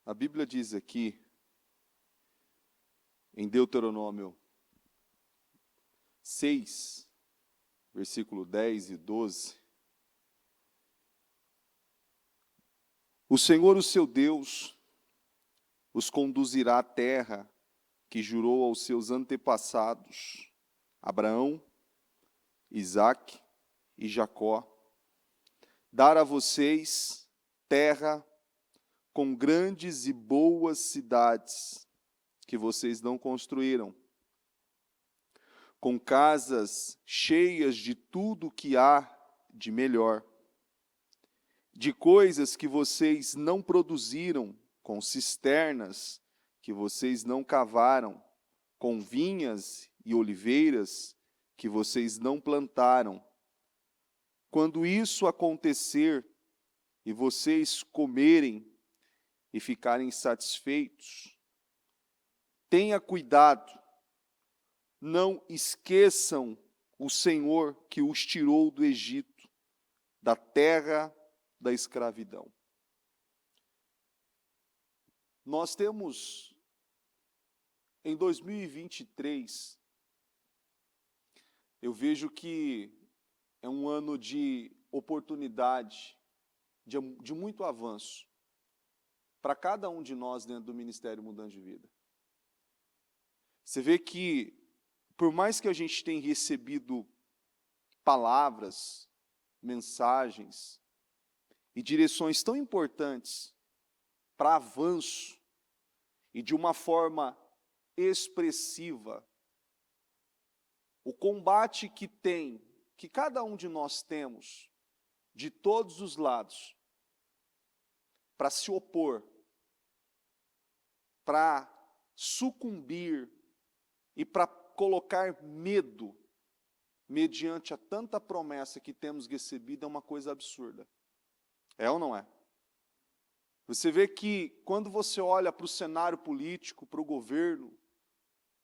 A Bíblia diz aqui, em Deuteronômio 6, versículo 10 e 12, o Senhor, o seu Deus, os conduzirá à terra que jurou aos seus antepassados, Abraão, Isaque e Jacó, dar a vocês terra com grandes e boas cidades que vocês não construíram, com casas cheias de tudo que há de melhor, de coisas que vocês não produziram, com cisternas que vocês não cavaram, com vinhas e oliveiras que vocês não plantaram. Quando isso acontecer e vocês comerem e ficarem satisfeitos, tenha cuidado, não esqueçam o Senhor que os tirou do Egito, da terra da escravidão. Nós temos, em 2023, eu vejo que é um ano de oportunidade, de muito avanço, para cada um de nós dentro do Ministério Mudando de Vida. Você vê que, por mais que a gente tenha recebido palavras, mensagens e direções tão importantes para avanço e de uma forma expressiva, o combate que cada um de nós temos, de todos os lados, para se opor, para sucumbir e para colocar medo, mediante a tanta promessa que temos recebido, é uma coisa absurda. É ou não é? Você vê que, quando você olha para o cenário político, para o governo,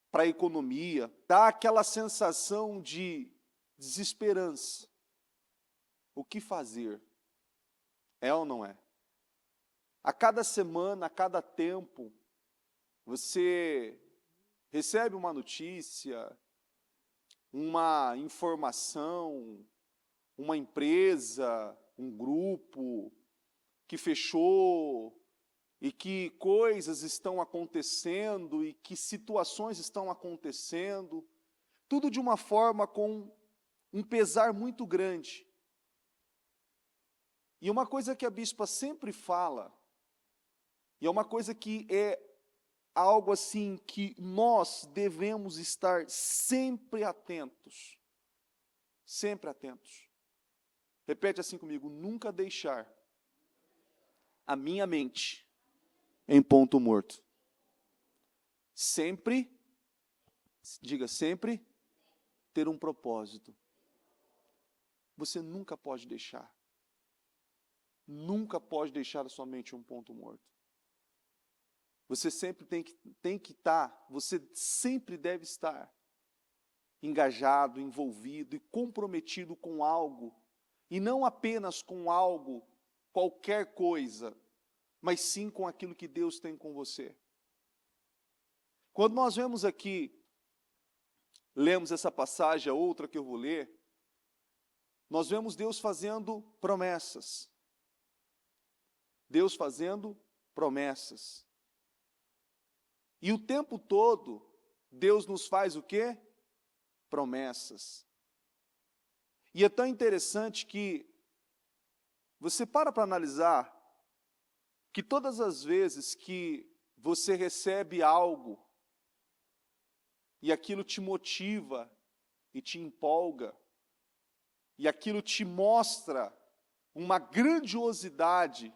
para a economia, dá aquela sensação de desesperança. O que fazer? É ou não é? A cada semana, a cada tempo, você recebe uma notícia, uma informação, uma empresa, um grupo que fechou, e que coisas estão acontecendo, e que situações estão acontecendo, tudo de uma forma com um pesar muito grande. E uma coisa que a bispa sempre fala, e é uma coisa que é algo assim que nós devemos estar sempre atentos. Sempre atentos. Repete assim comigo: nunca deixar a minha mente em ponto morto. Sempre, diga sempre, ter um propósito. Você nunca pode deixar. Nunca pode deixar a sua mente em um ponto morto. Você sempre tem que estar, você sempre deve estar engajado, envolvido e comprometido com algo, e não apenas com algo, qualquer coisa, mas sim com aquilo que Deus tem com você. Quando nós vemos aqui, lemos essa passagem, a outra que eu vou ler, nós vemos Deus fazendo promessas. Deus fazendo promessas. E o tempo todo, Deus nos faz o quê? Promessas. E é tão interessante que você para analisar que todas as vezes que você recebe algo e aquilo te motiva e te empolga, e aquilo te mostra uma grandiosidade,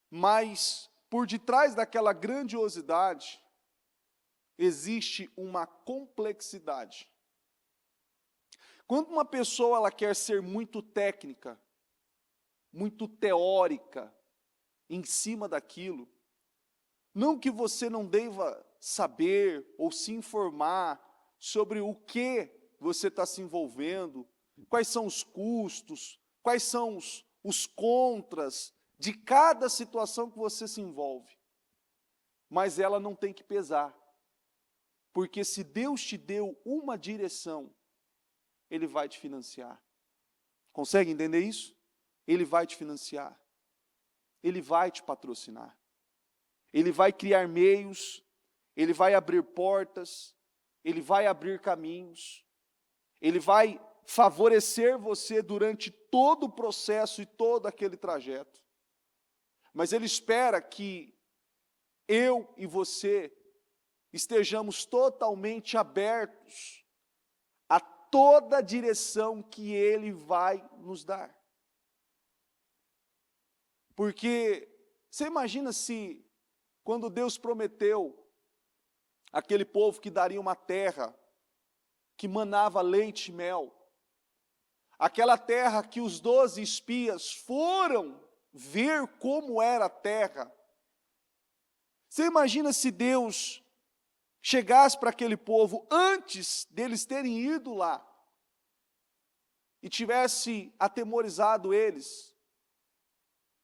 mas por detrás daquela grandiosidade existe uma complexidade. Quando uma pessoa ela quer ser muito técnica, muito teórica em cima daquilo, não que você não deva saber ou se informar sobre o que você está se envolvendo, quais são os custos, quais são os contras de cada situação que você se envolve. mas ela não tem que pesar. Porque se Deus te deu uma direção, Ele vai te financiar. Consegue entender isso? Ele vai te financiar. Ele vai te patrocinar. Ele vai criar meios, Ele vai abrir portas, Ele vai abrir caminhos, Ele vai favorecer você durante todo o processo e todo aquele trajeto. Mas Ele espera que eu e você estejamos totalmente abertos a toda a direção que Ele vai nos dar. Porque você imagina se, quando Deus prometeu aquele povo que daria uma terra que manava leite e mel, aquela terra que os 12 espias foram ver como era a terra. Você imagina se Deus chegasse para aquele povo antes deles terem ido lá e tivesse atemorizado eles,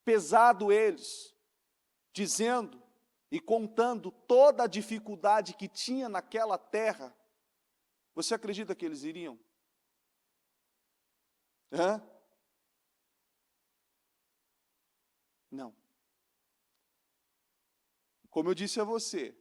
pesado eles, dizendo e contando toda a dificuldade que tinha naquela terra, você acredita que eles iriam? Hã? Não. Como eu disse a você,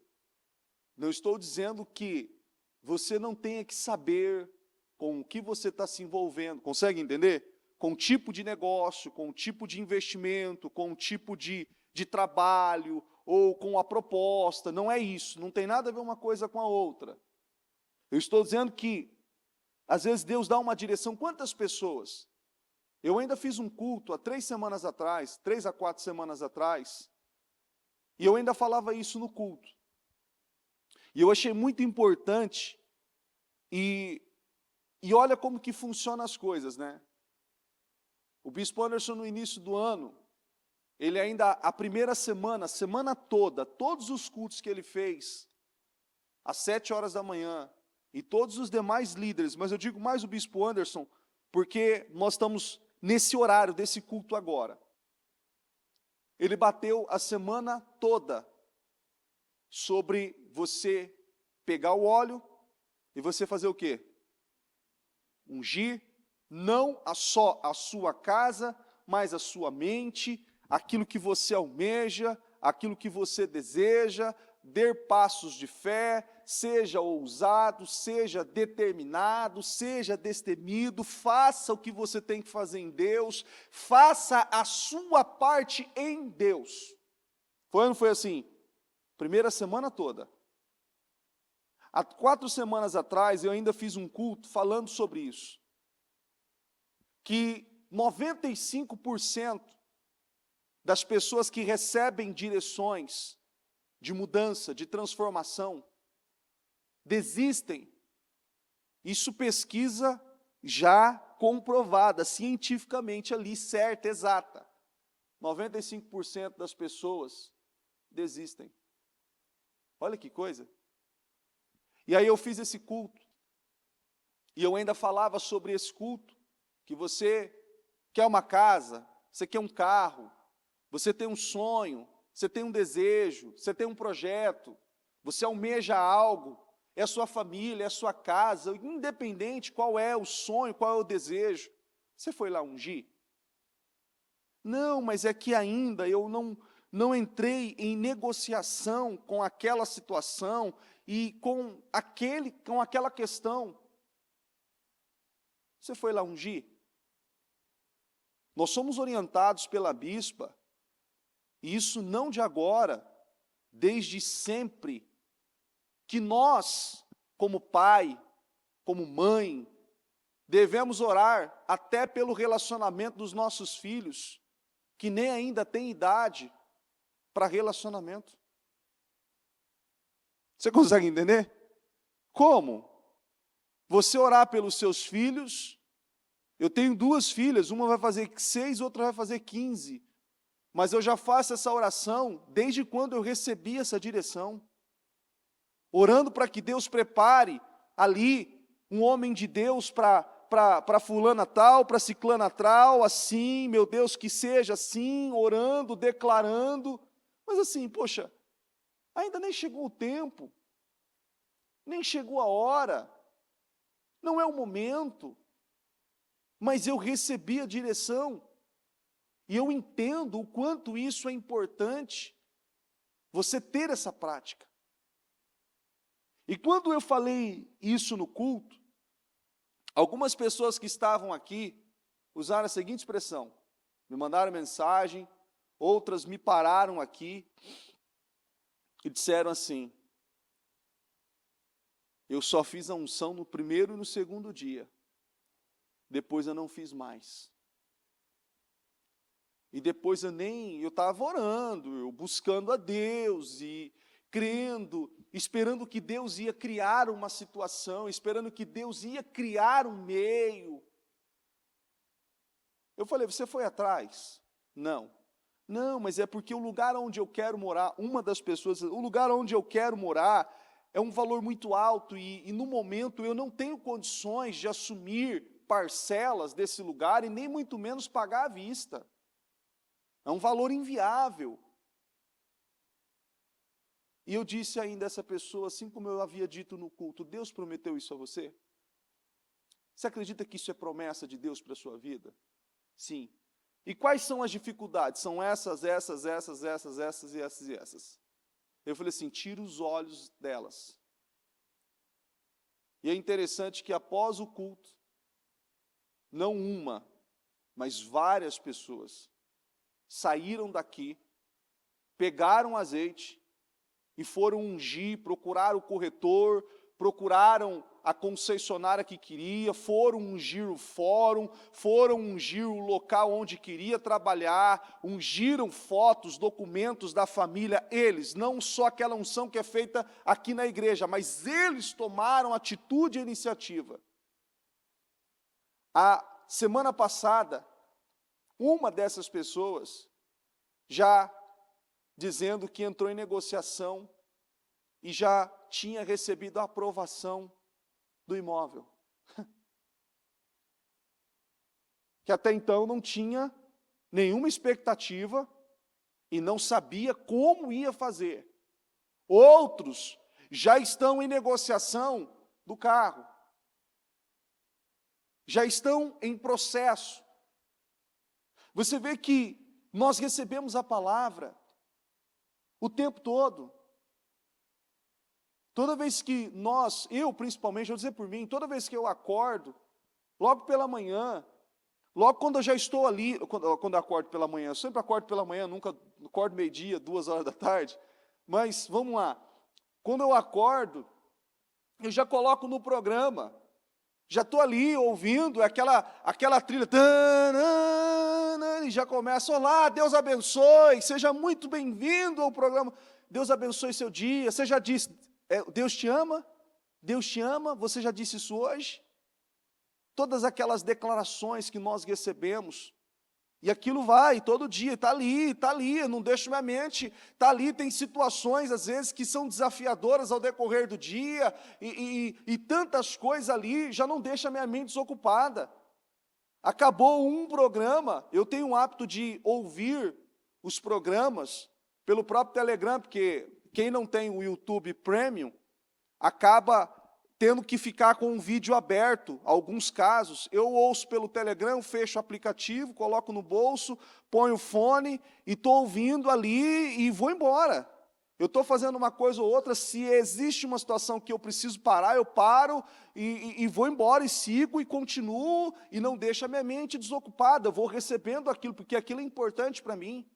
não estou dizendo que você não tenha que saber com o que você está se envolvendo, consegue entender? Com o tipo de negócio, com o tipo de investimento, com o tipo de trabalho, ou com a proposta, não é isso, não tem nada a ver uma coisa com a outra. Eu estou dizendo que, às vezes, Deus dá uma direção. Quantas pessoas? Eu ainda fiz um culto há 3 semanas atrás, 3 a 4 semanas atrás, e eu ainda falava isso no culto. E eu achei muito importante, e olha como que funcionam as coisas, né? O Bispo Anderson, no início do ano, ele ainda, a primeira semana, a semana toda, todos os cultos que ele fez, às 7 horas da manhã, e todos os demais líderes, mas eu digo mais o Bispo Anderson, porque nós estamos nesse horário desse culto agora. Ele bateu a semana toda sobre você pegar o óleo e você fazer o quê? Ungir, não só a sua casa, mas a sua mente, aquilo que você almeja, aquilo que você deseja, dar passos de fé, seja ousado, seja determinado, seja destemido, faça o que você tem que fazer em Deus, faça a sua parte em Deus. Foi ou não foi assim? Primeira semana toda. Há 4 semanas atrás, eu ainda fiz um culto falando sobre isso. Que 95% das pessoas que recebem direções de mudança, de transformação, desistem. Isso pesquisa já comprovada, cientificamente ali, certa, exata. 95% das pessoas desistem. Olha que coisa. E aí eu fiz esse culto, e eu ainda falava sobre esse culto, que você quer uma casa, você quer um carro, você tem um sonho, você tem um desejo, você tem um projeto, você almeja algo, é a sua família, é a sua casa, independente qual é o sonho, qual é o desejo, você foi lá ungir? Não, mas é que ainda eu não entrei em negociação com aquela situação e com aquela questão. Você foi lá ungir? Nós somos orientados pela bispa, e isso não de agora, desde sempre, que nós, como pai, como mãe, devemos orar até pelo relacionamento dos nossos filhos, que nem ainda têm idade para relacionamento. Você consegue entender? Como? Você orar pelos seus filhos. Eu tenho 2 filhas, uma vai fazer 6, outra vai fazer 15. Mas eu já faço essa oração desde quando eu recebi essa direção. Orando para que Deus prepare ali um homem de Deus para fulana tal, para ciclana tal, assim, meu Deus, que seja assim, orando, declarando. Mas assim, poxa, Ainda nem chegou o tempo, nem chegou a hora, não é o momento, mas eu recebi a direção, e eu entendo o quanto isso é importante, você ter essa prática. E quando eu falei isso no culto, algumas pessoas que estavam aqui usaram a seguinte expressão, me mandaram mensagem, outras me pararam aqui e disseram assim: eu só fiz a unção no primeiro e no segundo dia, depois eu não fiz mais. E depois eu estava orando, eu buscando a Deus e crendo, esperando que Deus ia criar uma situação, esperando que Deus ia criar um meio. Eu falei, você foi atrás? Não. Não, mas é porque o lugar onde eu quero morar, uma das pessoas, o lugar onde eu quero morar é um valor muito alto e no momento eu não tenho condições de assumir parcelas desse lugar e nem muito menos pagar à vista. É um valor inviável. E eu disse ainda a essa pessoa, assim como eu havia dito no culto, Deus prometeu isso a você? Você acredita que isso é promessa de Deus para a sua vida? Sim. E quais são as dificuldades? São essas. Eu falei assim, tira os olhos delas. E é interessante que após o culto, não uma, mas várias pessoas saíram daqui, pegaram azeite e foram ungir, procuraram o corretor, procuraram a concessionária que queria, foram ungir o fórum, foram ungir o local onde queria trabalhar, ungiram fotos, documentos da família, eles, não só aquela unção que é feita aqui na igreja, mas eles tomaram atitude e iniciativa. A semana passada, uma dessas pessoas, já dizendo que entrou em negociação e já tinha recebido a aprovação do imóvel. Que até então não tinha nenhuma expectativa e não sabia como ia fazer. Outros já estão em negociação do carro. Já estão em processo. Você vê que nós recebemos a palavra o tempo todo. Toda vez que eu principalmente, vou dizer por mim, toda vez que eu acordo, logo pela manhã, logo quando eu já estou ali, quando eu acordo pela manhã, eu sempre acordo pela manhã, nunca acordo meio-dia, 2 horas da tarde, mas vamos lá, quando eu acordo, eu já coloco no programa, já estou ali ouvindo aquela trilha, e já começa, olá, Deus abençoe, seja muito bem-vindo ao programa, Deus abençoe seu dia, você já disse, Deus te ama, você já disse isso hoje? Todas aquelas declarações que nós recebemos, e aquilo vai, todo dia, está ali, eu não deixo minha mente, está ali, tem situações, às vezes, que são desafiadoras ao decorrer do dia, e tantas coisas ali, já não deixa minha mente desocupada. Acabou um programa, eu tenho o hábito de ouvir os programas pelo próprio Telegram, porque quem não tem o YouTube Premium, acaba tendo que ficar com um vídeo aberto, alguns casos. Eu ouço pelo Telegram, fecho o aplicativo, coloco no bolso, ponho o fone e estou ouvindo ali e vou embora. Eu estou fazendo uma coisa ou outra, se existe uma situação que eu preciso parar, eu paro e vou embora e sigo e continuo e não deixo a minha mente desocupada, eu vou recebendo aquilo, porque aquilo é importante para mim.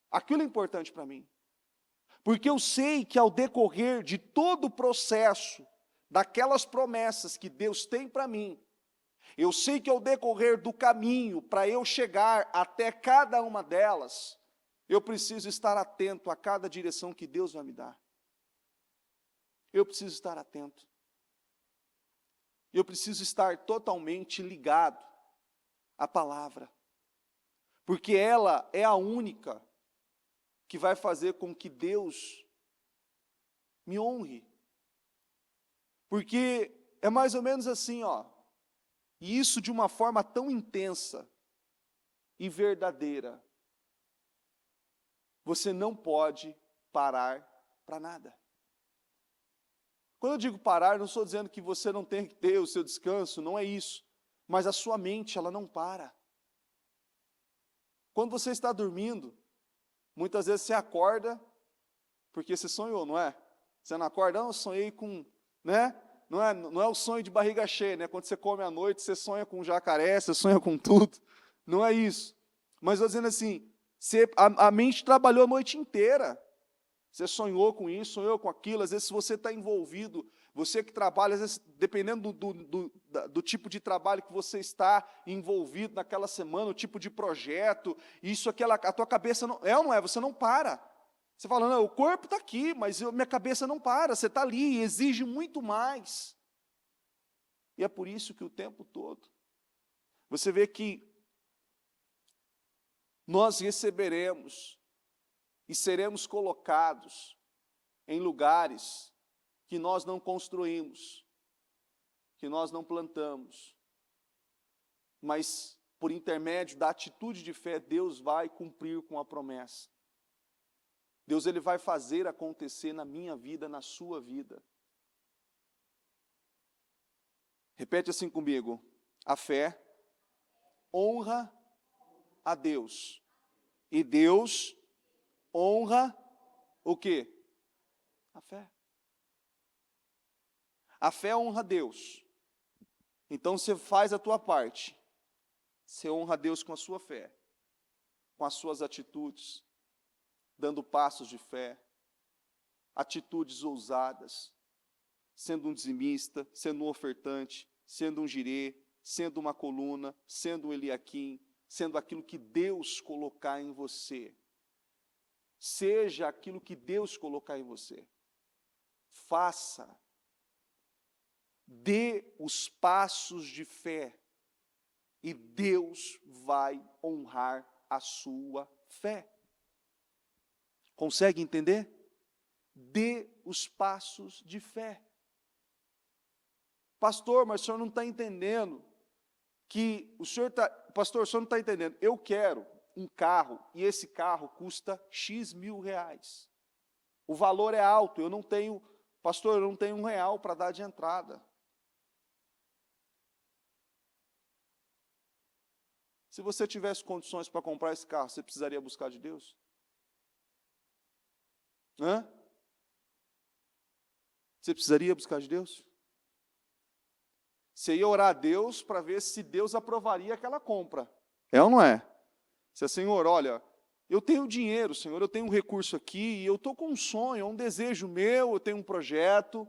Aquilo é importante para mim. Porque eu sei que ao decorrer de todo o processo, daquelas promessas que Deus tem para mim, eu sei que ao decorrer do caminho, para eu chegar até cada uma delas, eu preciso estar atento a cada direção que Deus vai me dar. Eu preciso estar atento. Eu preciso estar totalmente ligado à palavra. Porque ela é a única que vai fazer com que Deus me honre. Porque é mais ou menos assim, e isso de uma forma tão intensa e verdadeira. Você não pode parar para nada. Quando eu digo parar, não estou dizendo que você não tem que ter o seu descanso, não é isso. Mas a sua mente, ela não para. Quando você está dormindo, muitas vezes você acorda, porque você sonhou, não é? Você não acorda, não, eu sonhei com, né? Não é o sonho de barriga cheia, né? Quando você come à noite, você sonha com jacaré, você sonha com tudo. Não é isso. Mas estou dizendo assim, a mente trabalhou a noite inteira. Você sonhou com isso, sonhou com aquilo. Às vezes, se você está envolvido, você que trabalha, às vezes, dependendo do tipo de trabalho que você está envolvido naquela semana, o tipo de projeto, isso, aquela, a tua cabeça não é ou não é? Você não para. Você fala, não, o corpo está aqui, mas minha cabeça não para. Você está ali e exige muito mais. E é por isso que o tempo todo, você vê que nós receberemos e seremos colocados em lugares que nós não construímos, que nós não plantamos, mas por intermédio da atitude de fé, Deus vai cumprir com a promessa. Deus, Ele vai fazer acontecer na minha vida, na sua vida. Repete assim comigo, a fé honra a Deus, e Deus honra o quê? A fé. A fé honra a Deus. Então você faz a tua parte. Você honra a Deus com a sua fé, com as suas atitudes, dando passos de fé, atitudes ousadas, sendo um dizimista, sendo um ofertante, sendo um girê, sendo uma coluna, sendo um Eliaquim, sendo aquilo que Deus colocar em você. Seja aquilo que Deus colocar em você. Faça. Dê os passos de fé. E Deus vai honrar a sua fé. Consegue entender? Dê os passos de fé. Pastor, mas o senhor não está entendendo que pastor, o senhor não está entendendo. Eu quero um carro e esse carro custa X mil reais. O valor é alto, pastor, eu não tenho R$1 para dar de entrada. Se você tivesse condições para comprar esse carro, você precisaria buscar de Deus? Hã? Você precisaria buscar de Deus? Você ia orar a Deus para ver se Deus aprovaria aquela compra. É ou não é? Você, Senhor, olha, eu tenho dinheiro, Senhor, eu tenho um recurso aqui, e eu estou com um sonho, é um desejo meu, eu tenho um projeto,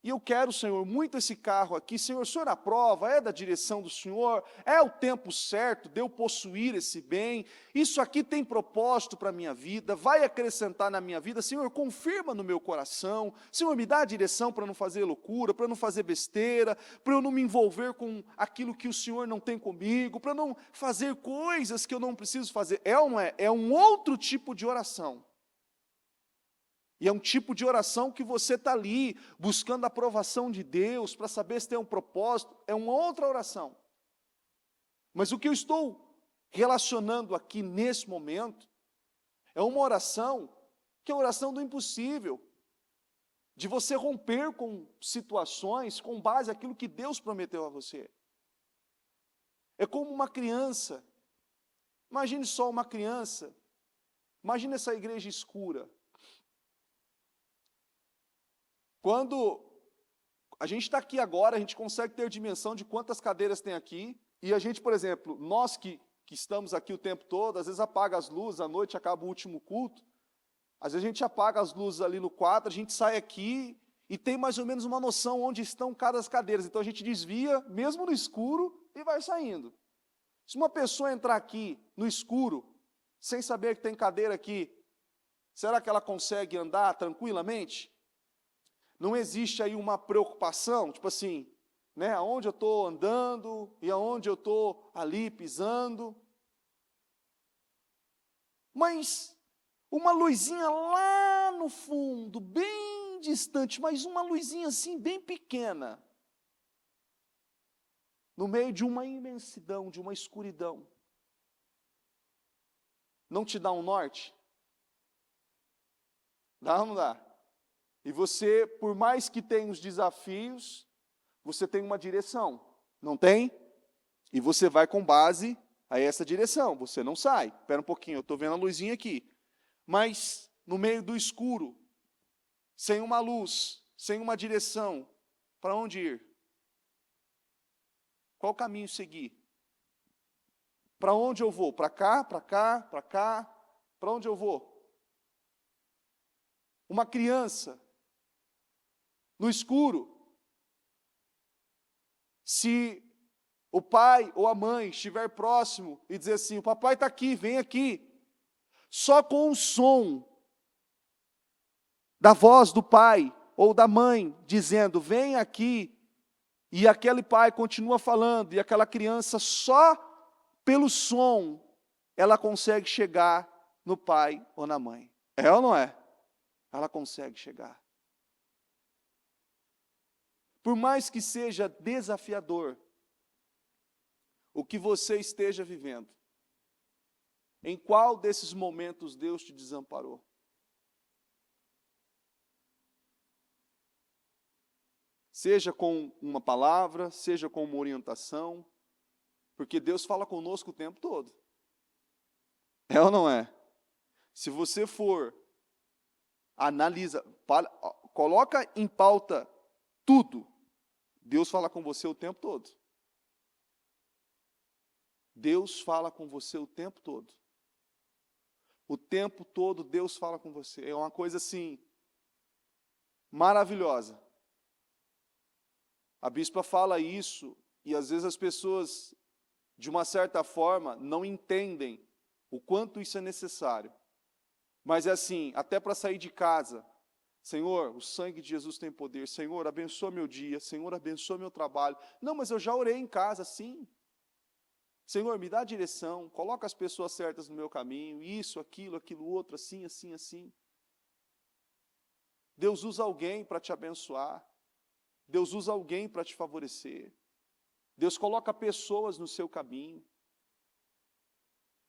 e eu quero, Senhor, muito esse carro aqui. Senhor, o Senhor aprova, é da direção do Senhor, é o tempo certo de eu possuir esse bem, isso aqui tem propósito para a minha vida, vai acrescentar na minha vida. Senhor, confirma no meu coração. Senhor, me dá a direção para não fazer loucura, para não fazer besteira, para eu não me envolver com aquilo que o Senhor não tem comigo, para não fazer coisas que eu não preciso fazer. É ou não é? É um outro tipo de oração. E é um tipo de oração que você está ali, buscando a aprovação de Deus, para saber se tem um propósito, é uma outra oração. Mas o que eu estou relacionando aqui nesse momento, é uma oração, que é a oração do impossível, de você romper com situações, com base naquilo que Deus prometeu a você. É como uma criança, imagine só uma criança, imagine essa igreja escura. Quando a gente está aqui agora, a gente consegue ter dimensão de quantas cadeiras tem aqui, e a gente, por exemplo, nós que estamos aqui o tempo todo, às vezes apaga as luzes, à noite acaba o último culto, às vezes a gente apaga as luzes ali no quadro, a gente sai aqui e tem mais ou menos uma noção onde estão cada as cadeiras, então a gente desvia, mesmo no escuro, e vai saindo. Se uma pessoa entrar aqui no escuro, sem saber que tem cadeira aqui, será que ela consegue andar tranquilamente? Não existe aí uma preocupação, tipo assim, né, aonde eu estou andando e aonde eu estou ali pisando. Mas uma luzinha lá no fundo, bem distante, mas uma luzinha assim, bem pequena, no meio de uma imensidão, de uma escuridão, não te dá um norte? Dá ou não dá? E você, por mais que tenha os desafios, você tem uma direção, não tem? E você vai com base a essa direção, você não sai. Espera um pouquinho, eu estou vendo a luzinha aqui. Mas no meio do escuro, sem uma luz, sem uma direção, para onde ir? Qual caminho seguir? Para onde eu vou? Para cá, para cá, para cá? Para onde eu vou? Uma criança, no escuro, se o pai ou a mãe estiver próximo e dizer assim, o papai está aqui, vem aqui, só com o som da voz do pai ou da mãe dizendo, vem aqui, e aquele pai continua falando, e aquela criança só pelo som, ela consegue chegar no pai ou na mãe. É ou não é? Ela consegue chegar. Por mais que seja desafiador, o que você esteja vivendo, em qual desses momentos Deus te desamparou? Seja com uma palavra, seja com uma orientação, porque Deus fala conosco o tempo todo. É ou não é? Se você for, analisa, coloca em pauta tudo, Deus fala com você o tempo todo. Deus fala com você o tempo todo. O tempo todo Deus fala com você. É uma coisa assim, maravilhosa. A bispa fala isso, e às vezes as pessoas, de uma certa forma, não entendem o quanto isso é necessário. Mas é assim, até para sair de casa, Senhor, o sangue de Jesus tem poder, Senhor, abençoa meu dia, Senhor, abençoa meu trabalho. Não, mas eu já orei em casa, sim. Senhor, me dá a direção, coloca as pessoas certas no meu caminho, isso, aquilo outro, assim, assim, assim. Deus usa alguém para te abençoar. Deus usa alguém para te favorecer. Deus coloca pessoas no seu caminho.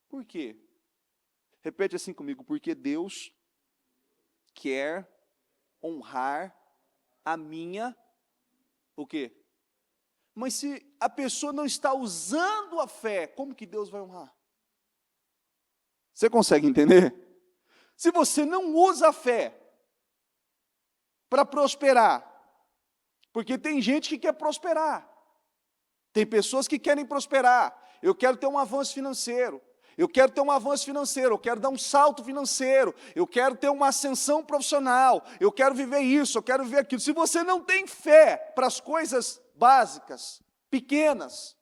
Por quê? Repete assim comigo, porque Deus quer honrar a minha, o quê? Mas se a pessoa não está usando a fé, como que Deus vai honrar? Você consegue entender? Se você não usa a fé para prosperar, porque tem gente que quer prosperar, tem pessoas que querem prosperar, eu quero ter um avanço financeiro, eu quero ter um avanço financeiro, eu quero dar um salto financeiro, eu quero ter uma ascensão profissional, eu quero viver isso, eu quero viver aquilo. Se você não tem fé para as coisas básicas, pequenas,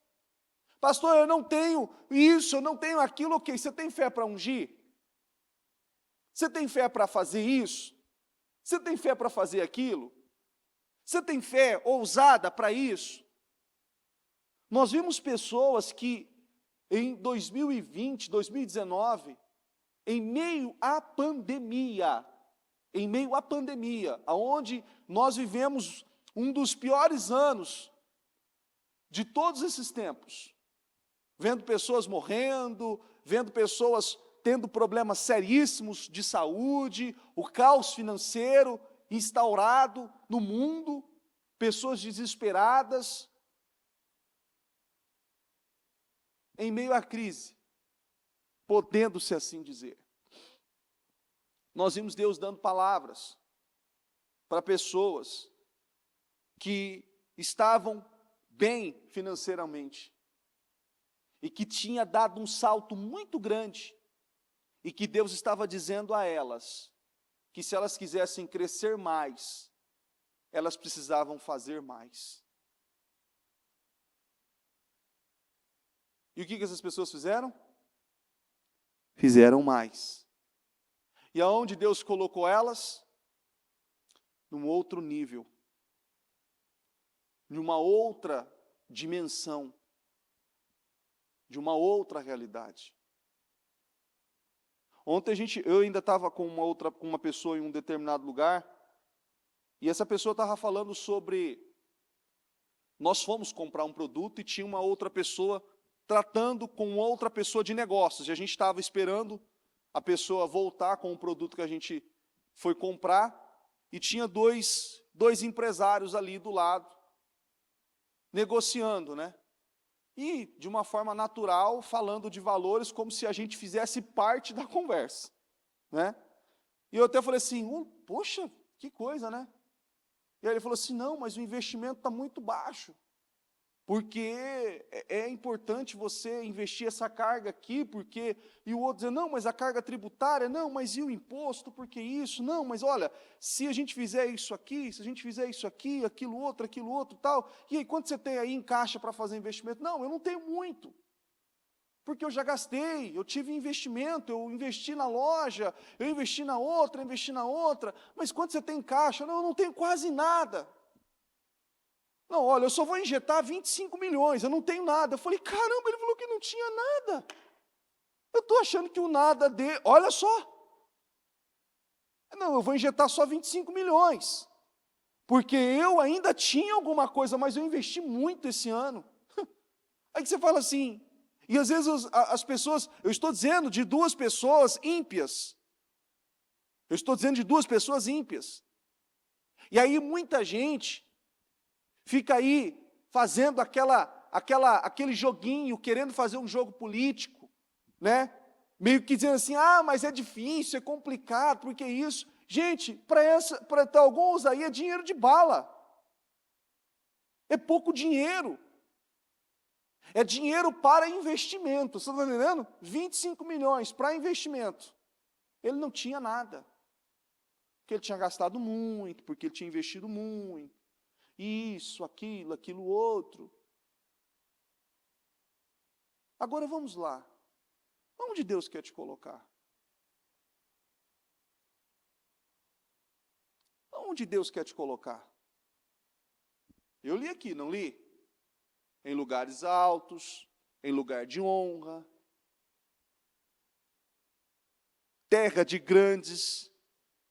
pastor, eu não tenho isso, eu não tenho aquilo, ok, você tem fé para ungir? Você tem fé para fazer isso? Você tem fé para fazer aquilo? Você tem fé ousada para isso? Nós vimos pessoas que em 2020, 2019, em meio à pandemia, onde nós vivemos um dos piores anos de todos esses tempos, vendo pessoas morrendo, vendo pessoas tendo problemas seríssimos de saúde, o caos financeiro instaurado no mundo, pessoas desesperadas. Em meio à crise, podendo-se assim dizer. Nós vimos Deus dando palavras para pessoas que estavam bem financeiramente e que tinha dado um salto muito grande e que Deus estava dizendo a elas que se elas quisessem crescer mais, elas precisavam fazer mais. E o que essas pessoas fizeram? Fizeram mais. E aonde Deus colocou elas? Num outro nível. Numa outra dimensão. De uma outra realidade. Ontem eu ainda estava com uma pessoa em um determinado lugar, e essa pessoa estava falando sobre, nós fomos comprar um produto e tinha uma outra pessoa tratando com outra pessoa de negócios, e a gente estava esperando a pessoa voltar com o produto que a gente foi comprar e tinha dois empresários ali do lado, negociando, né? E, de uma forma natural, falando de valores como se a gente fizesse parte da conversa, né? E eu até falei assim, poxa, que coisa, né? E aí ele falou assim, não, mas o investimento está muito baixo, porque é importante você investir essa carga aqui, porque... E o outro dizendo, não, mas a carga tributária, não, mas e o imposto, por que isso? Não, mas olha, se a gente fizer isso aqui, se a gente fizer isso aqui, aquilo outro, tal, e aí quanto você tem aí em caixa para fazer investimento? Não, eu não tenho muito, porque eu já gastei, eu tive investimento, eu investi na loja, eu investi na outra, mas quanto você tem em caixa? Não, eu não tenho quase nada. Não, olha, eu só vou injetar 25 milhões, eu não tenho nada. Eu falei, caramba, ele falou que não tinha nada. Eu estou achando que o nada dele, olha só. Não, eu vou injetar só 25 milhões, porque eu ainda tinha alguma coisa, mas eu investi muito esse ano. Aí você fala assim, e às vezes as pessoas, eu estou dizendo de duas pessoas ímpias. Eu estou dizendo de duas pessoas ímpias. E aí muita gente fica aí fazendo aquele joguinho, querendo fazer um jogo político, né? Meio que dizendo assim, mas é difícil, é complicado, porque isso... Gente, para alguns aí é dinheiro de bala. É pouco dinheiro. É dinheiro para investimento, você está entendendo? 25 milhões para investimento. Ele não tinha nada. Porque ele tinha gastado muito, porque ele tinha investido muito. Isso, aquilo outro. Agora vamos lá. Onde Deus quer te colocar? Onde Deus quer te colocar? Eu li aqui, não li? Em lugares altos, em lugar de honra, terra de grandes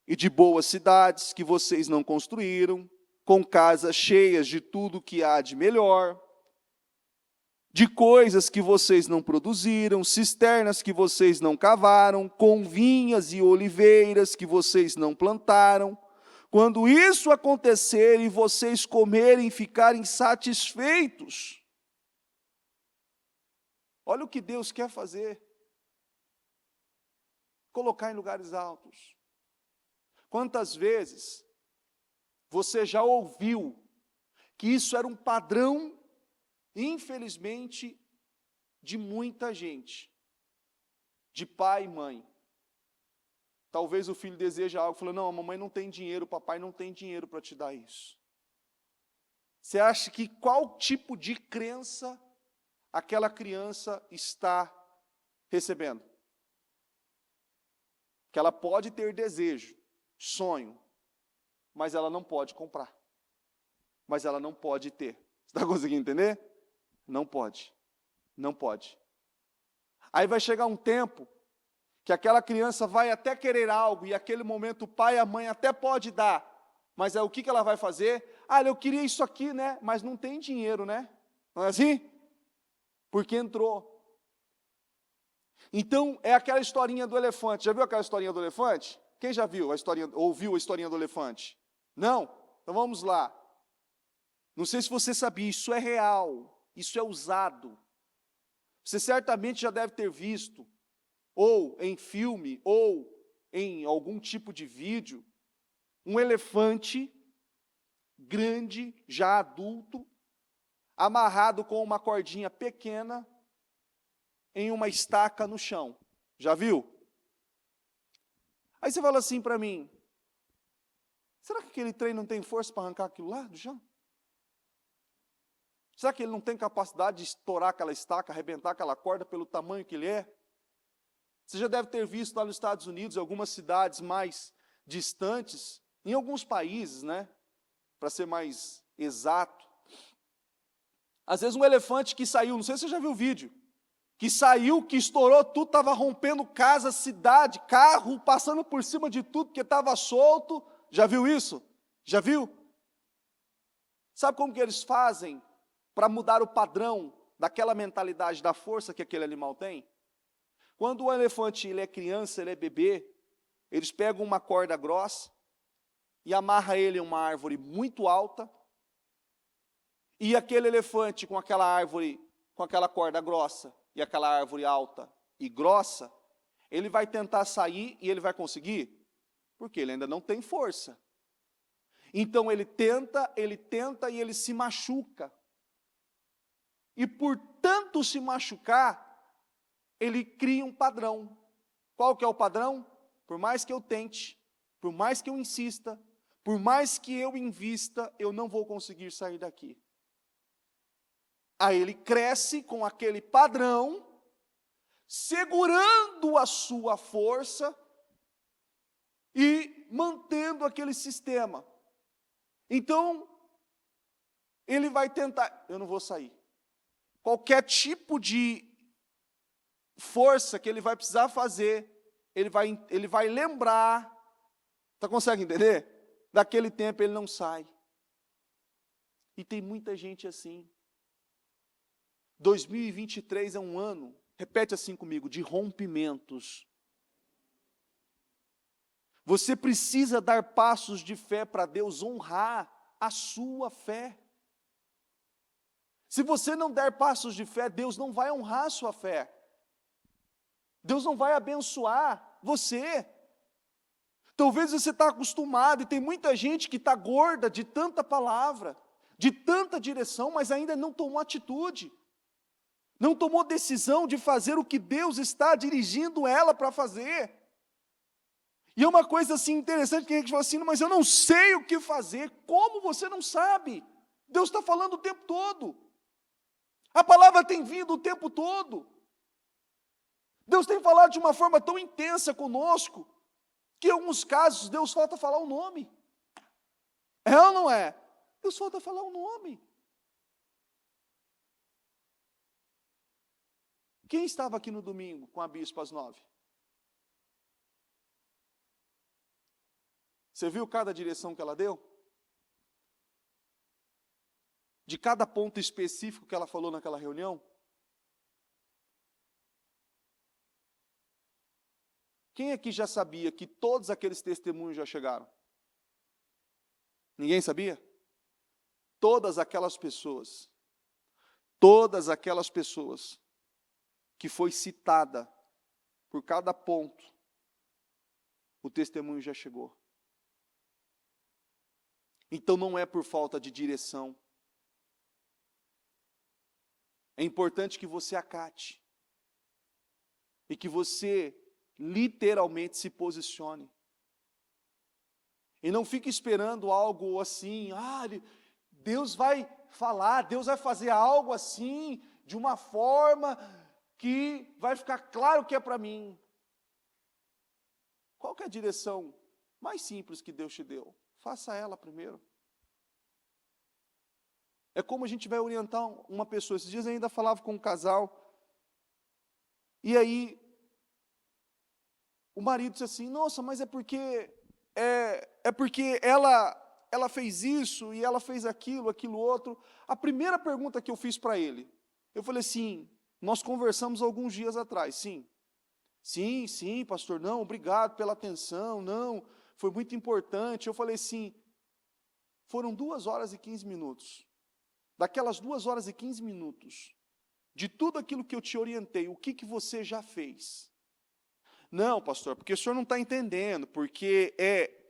e de boas cidades que vocês não construíram, com casas cheias de tudo que há de melhor, de coisas que vocês não produziram, cisternas que vocês não cavaram, com vinhas e oliveiras que vocês não plantaram. Quando isso acontecer e vocês comerem e ficarem satisfeitos, olha o que Deus quer fazer. Colocar em lugares altos. Quantas vezes você já ouviu que isso era um padrão, infelizmente, de muita gente, de pai e mãe. Talvez o filho deseje algo, falando, não, a mamãe não tem dinheiro, o papai não tem dinheiro para te dar isso. Você acha que qual tipo de crença aquela criança está recebendo? Que ela pode ter desejo, sonho, mas ela não pode comprar. Mas ela não pode ter. Você está conseguindo entender? Não pode. Não pode. Aí vai chegar um tempo que aquela criança vai até querer algo, e aquele momento o pai e a mãe até pode dar, mas é o que ela vai fazer? Eu queria isso aqui, né? Mas não tem dinheiro, né? Não é assim? Porque entrou. Então, é aquela historinha do elefante. Já viu aquela historinha do elefante? Quem já viu a historinha, ouviu a historinha do elefante? Não? Então vamos lá. Não sei se você sabia, isso é real, isso é usado. Você certamente já deve ter visto, ou em filme, ou em algum tipo de vídeo, um elefante grande, já adulto, amarrado com uma cordinha pequena em uma estaca no chão. Já viu? Aí você fala assim para mim, será que aquele trem não tem força para arrancar aquilo lá do chão? Será que ele não tem capacidade de estourar aquela estaca, arrebentar aquela corda pelo tamanho que ele é? Você já deve ter visto lá nos Estados Unidos, em algumas cidades mais distantes, em alguns países, né? Para ser mais exato. Às vezes um elefante que saiu, não sei se você já viu o vídeo, que saiu, que estourou tudo, estava rompendo casa, cidade, carro, passando por cima de tudo, porque estava solto. Já viu isso? Já viu? Sabe como que eles fazem para mudar o padrão daquela mentalidade da força que aquele animal tem? Quando o elefante ele é criança, ele é bebê, eles pegam uma corda grossa e amarram ele em uma árvore muito alta, e aquele elefante com aquela árvore, com aquela corda grossa e aquela árvore alta e grossa, ele vai tentar sair e ele vai conseguir? Porque ele ainda não tem força. Então ele tenta e ele se machuca. E por tanto se machucar, ele cria um padrão. Qual que é o padrão? Por mais que eu tente, por mais que eu insista, por mais que eu invista, eu não vou conseguir sair daqui. Aí ele cresce com aquele padrão, segurando a sua força e mantendo aquele sistema. Então, ele vai tentar, eu não vou sair. Qualquer tipo de força que ele vai precisar fazer, ele vai lembrar, consegue entender? Daquele tempo ele não sai. E tem muita gente assim. 2023 é um ano, repete assim comigo, de rompimentos. Você precisa dar passos de fé para Deus honrar a sua fé. Se você não der passos de fé, Deus não vai honrar a sua fé. Deus não vai abençoar você. Talvez você está acostumado, e tem muita gente que está gorda de tanta palavra, de tanta direção, mas ainda não tomou atitude. Não tomou decisão de fazer o que Deus está dirigindo ela para fazer. E é uma coisa assim interessante, que a gente fala assim, mas eu não sei o que fazer. Como você não sabe? Deus está falando o tempo todo. A palavra tem vindo o tempo todo. Deus tem falado de uma forma tão intensa conosco, que em alguns casos Deus falta falar o nome. É ou não é? Deus falta falar o nome. Quem estava aqui no domingo com a bispa às 9? Você viu cada direção que ela deu? De cada ponto específico que ela falou naquela reunião? Quem aqui já sabia que todos aqueles testemunhos já chegaram? Ninguém sabia? Todas aquelas pessoas que foi citada por cada ponto, o testemunho já chegou. Então não é por falta de direção. É importante que você acate e que você literalmente se posicione. E não fique esperando algo assim, Deus vai falar, Deus vai fazer algo assim, de uma forma que vai ficar claro que é para mim. Qual que é a direção mais simples que Deus te deu? Faça ela primeiro. É como a gente vai orientar uma pessoa. Esses dias eu ainda falava com um casal, e aí o marido disse assim, nossa, mas é porque ela fez isso, e ela fez aquilo outro. A primeira pergunta que eu fiz para ele, eu falei assim, nós conversamos alguns dias atrás, sim, pastor, não, obrigado pela atenção, não, foi muito importante. Eu falei assim, foram 2 horas e 15 minutos, daquelas 2 horas e 15 minutos, de tudo aquilo que eu te orientei, o que você já fez? Não, pastor, porque o senhor não está entendendo,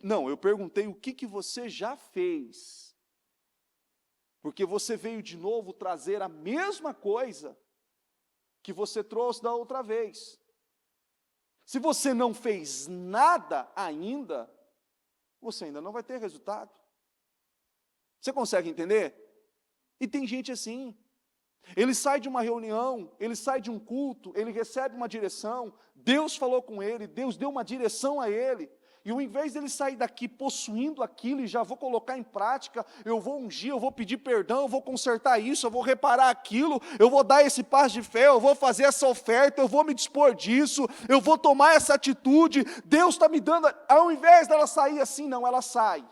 não, eu perguntei o que você já fez, porque você veio de novo trazer a mesma coisa que você trouxe da outra vez. Se você não fez nada ainda, você ainda não vai ter resultado. Você consegue entender? E tem gente assim, ele sai de uma reunião, ele sai de um culto, ele recebe uma direção, Deus falou com ele, Deus deu uma direção a ele, e ao invés dele sair daqui possuindo aquilo, e já vou colocar em prática, eu vou ungir, eu vou pedir perdão, eu vou consertar isso, eu vou reparar aquilo, eu vou dar esse passo de fé, eu vou fazer essa oferta, eu vou me dispor disso, eu vou tomar essa atitude, Deus está me dando, ao invés dela sair assim, não, ela sai.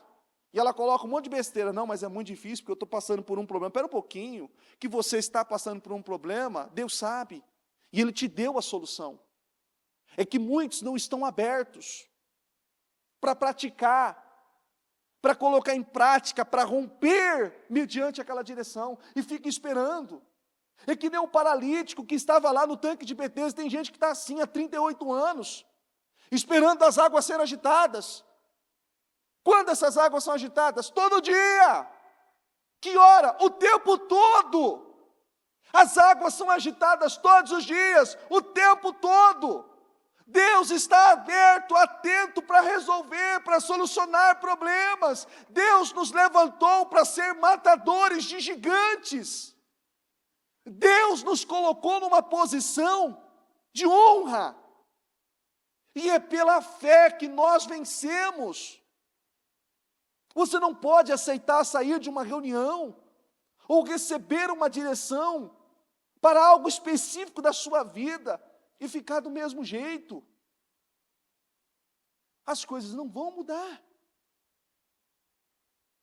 E ela coloca um monte de besteira, não, mas é muito difícil, porque eu estou passando por um problema. Espera um pouquinho, que você está passando por um problema, Deus sabe, e Ele te deu a solução. É que muitos não estão abertos. para praticar, para colocar em prática, para romper mediante aquela direção, e fica esperando. É que nem um paralítico que estava lá no tanque de Betesda. Tem gente que está assim há 38 anos, esperando as águas serem agitadas. Quando essas águas são agitadas? Todo dia. Que hora? O tempo todo. As águas são agitadas todos os dias, o tempo todo. Deus está aberto, atento para resolver, para solucionar problemas. Deus nos levantou para ser matadores de gigantes. Deus nos colocou numa posição de honra. E é pela fé que nós vencemos. Você não pode aceitar sair de uma reunião ou receber uma direção para algo específico da sua vida e ficar do mesmo jeito. As coisas não vão mudar.